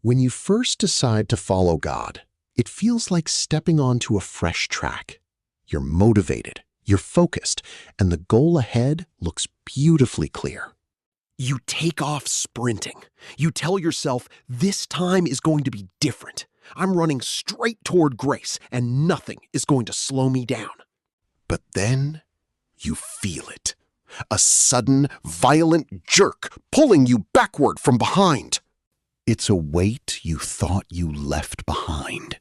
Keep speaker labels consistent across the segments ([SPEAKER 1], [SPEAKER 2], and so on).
[SPEAKER 1] When you first decide to follow God, it feels like stepping onto a fresh track. You're motivated, you're focused, and the goal ahead looks beautifully clear. You take off sprinting. You tell yourself, this time is going to be different. I'm running straight toward grace, and nothing is going to slow me down. But then you feel it. A sudden, violent jerk pulling you backward from behind. It's a weight you thought you left behind.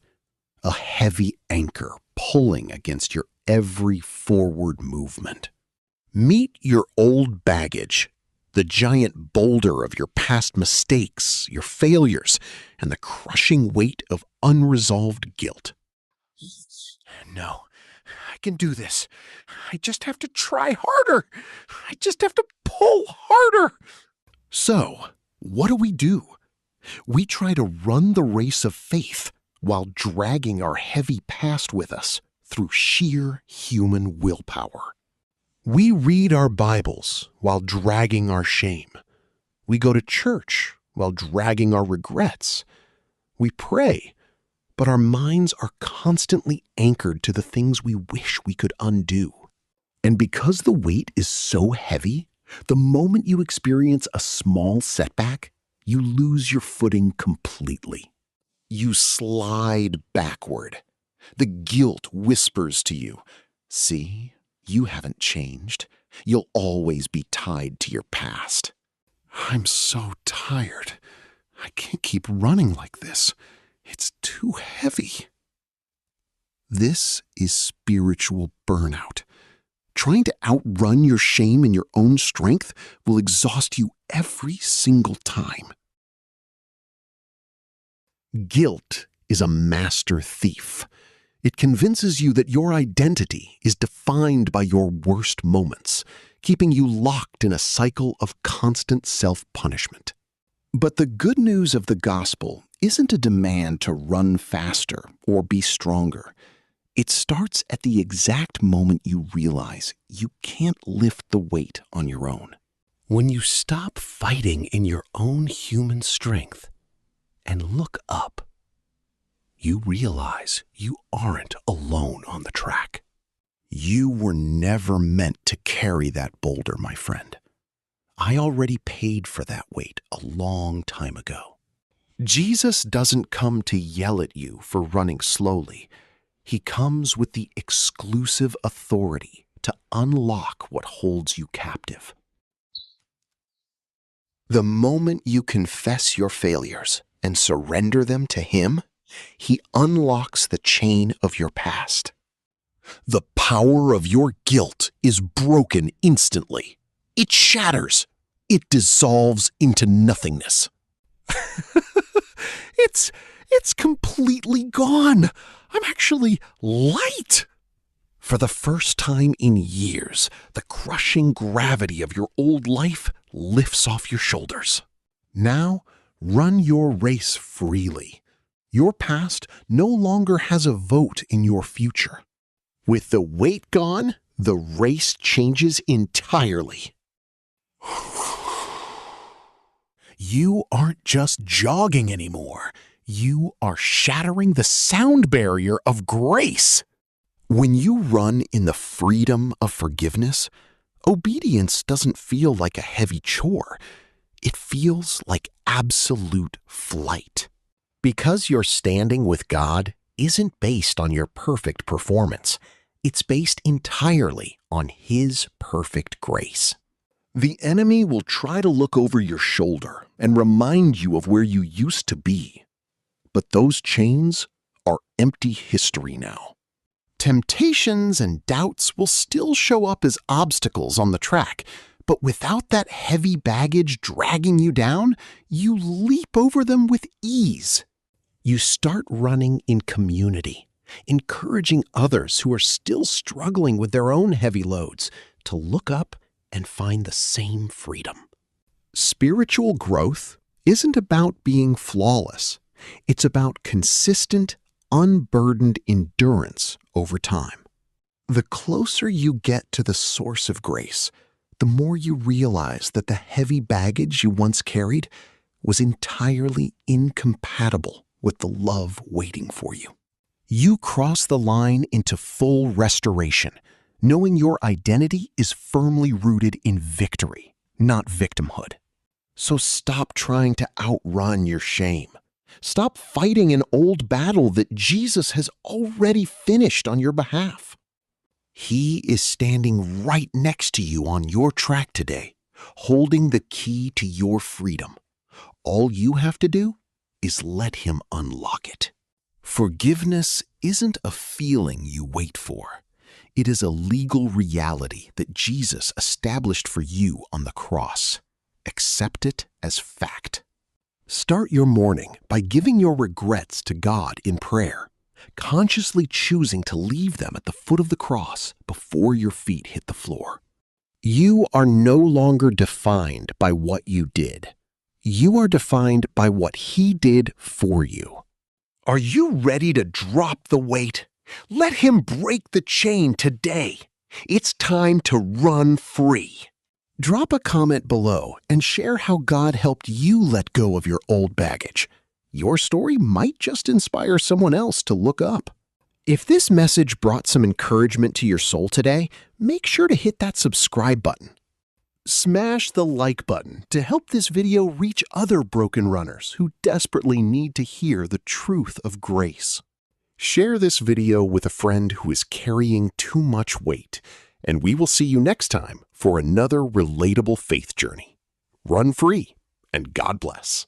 [SPEAKER 1] A heavy anchor pulling against your every forward movement. Meet your old baggage, the giant boulder of your past mistakes, your failures, and the crushing weight of unresolved guilt. No, I can do this. I just have to try harder. I just have to pull harder. So, what do? We try to run the race of faith while dragging our heavy past with us through sheer human willpower. We read our Bibles while dragging our shame. We go to church while dragging our regrets. We pray, but our minds are constantly anchored to the things we wish we could undo. And because the weight is so heavy, the moment you experience a small setback, you lose your footing completely. You slide backward. The guilt whispers to you, see, you haven't changed. You'll always be tied to your past. I'm so tired. I can't keep running like this. It's too heavy. This is spiritual burnout. Trying to outrun your shame in your own strength will exhaust you every single time. Guilt is a master thief. It convinces you that your identity is defined by your worst moments, keeping you locked in a cycle of constant self-punishment. But the good news of the gospel isn't a demand to run faster or be stronger. It starts at the exact moment you realize you can't lift the weight on your own. When you stop fighting in your own human strength and look up, you realize you aren't alone on the track. You were never meant to carry that boulder, my friend. I already paid for that weight a long time ago. Jesus doesn't come to yell at you for running slowly. He comes with the exclusive authority to unlock what holds you captive. The moment you confess your failures and surrender them to Him, He unlocks the chain of your past. The power of your guilt is broken instantly. It shatters. It dissolves into nothingness. It's completely gone. I'm actually light. For the first time in years, the crushing gravity of your old life lifts off your shoulders. Now, run your race freely. Your past no longer has a vote in your future. With the weight gone, the race changes entirely. You aren't just jogging anymore. You are shattering the sound barrier of grace. When you run in the freedom of forgiveness, obedience doesn't feel like a heavy chore. It feels like absolute flight. Because your standing with God isn't based on your perfect performance. It's based entirely on His perfect grace. The enemy will try to look over your shoulder and remind you of where you used to be. But those chains are empty history now. Temptations and doubts will still show up as obstacles on the track, but without that heavy baggage dragging you down, you leap over them with ease. You start running in community, encouraging others who are still struggling with their own heavy loads to look up and find the same freedom. Spiritual growth isn't about being flawless. It's about consistent, unburdened endurance over time. The closer you get to the source of grace, the more you realize that the heavy baggage you once carried was entirely incompatible with the love waiting for you. You cross the line into full restoration, knowing your identity is firmly rooted in victory, not victimhood. So stop trying to outrun your shame. Stop fighting an old battle that Jesus has already finished on your behalf. He is standing right next to you on your track today, holding the key to your freedom. All you have to do is let him unlock it. Forgiveness isn't a feeling you wait for. It is a legal reality that Jesus established for you on the cross. Accept it as fact. Start your morning by giving your regrets to God in prayer, consciously choosing to leave them at the foot of the cross before your feet hit the floor. You are no longer defined by what you did. You are defined by what He did for you. Are you ready to drop the weight? Let Him break the chain today. It's time to run free. Drop a comment below and share how God helped you let go of your old baggage. Your story might just inspire someone else to look up. If this message brought some encouragement to your soul today, make sure to hit that subscribe button. Smash the like button to help this video reach other broken runners who desperately need to hear the truth of grace. Share this video with a friend who is carrying too much weight, and we will see you next time for another relatable faith journey. Run free, and God bless.